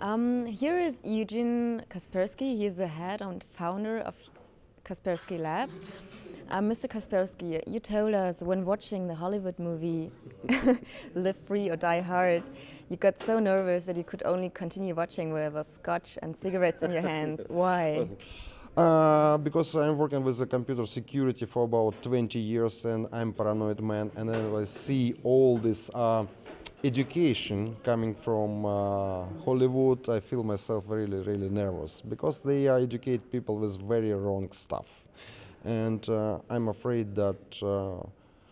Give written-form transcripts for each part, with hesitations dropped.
Here is Eugene Kaspersky. He is the head and founder of Kaspersky Lab. Mr. Kaspersky, you told us when watching the Hollywood movie Live Free or Die Hard, you got so nervous that you could only continue watching with a scotch and cigarettes in your hands. Why? Because I'm working with the computer security for about 20 years and I'm paranoid man, and then I see all this education coming from Hollywood. I feel myself really nervous because they educate people with very wrong stuff, and I'm afraid that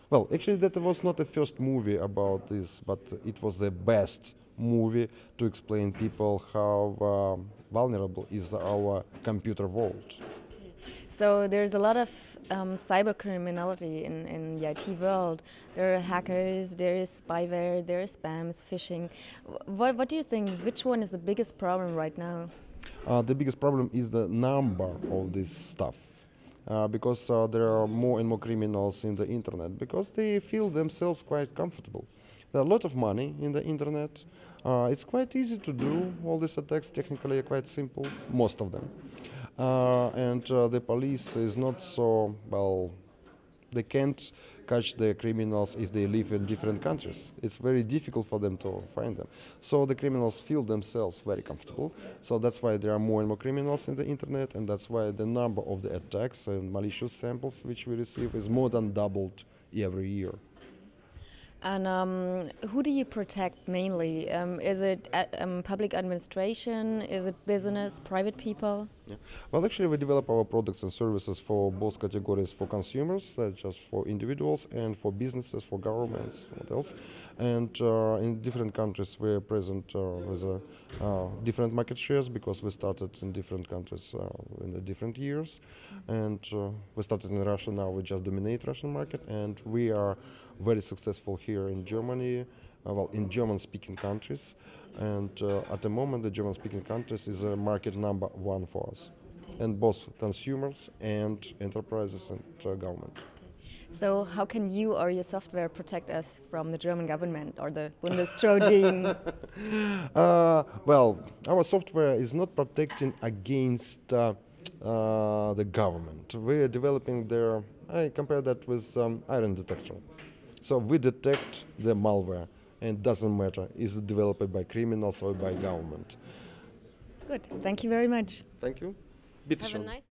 well, actually that was not the first movie about this, but it was the best movie to explain people how vulnerable is our computer world. So there's a lot of cyber criminality in the IT world. There are hackers, there is spyware, there is spams, phishing. What do you think? Which one is the biggest problem right now? The biggest problem is the number of this stuff. Because there are more and more criminals in the internet because they feel themselves quite comfortable. There are a lot of money in the internet. It's quite easy to do all these attacks, technically quite simple, most of them. And the police is not so, well, they can't catch the criminals if they live in different countries. It's very difficult for them to find them. So the criminals feel themselves very comfortable. So that's why there are more and more criminals in the internet, and that's why the number of the attacks and malicious samples which we receive is more than doubled every year. And who do you protect mainly? Is it public administration? Is it business, private people? Yeah. Well, actually, we develop our products and services for both categories, for consumers, just for individuals, and for businesses, for governments, what else. And in different countries, we're present with different market shares because we started in different countries in the different years. And we started in Russia, now we just dominate Russian market, and we are very successful here in Germany, well, in German-speaking countries, and at the moment the German-speaking countries is a market number one for us, and both consumers and enterprises and government. So how can you or your software protect us from the German government or the Bundestrojan? Well, our software is not protecting against the government. We are developing there, I compare that with iron detector. So we detect the malware, and it doesn't matter is it developed by criminals or by government. Good. Thank you very much. Thank you. Have a nice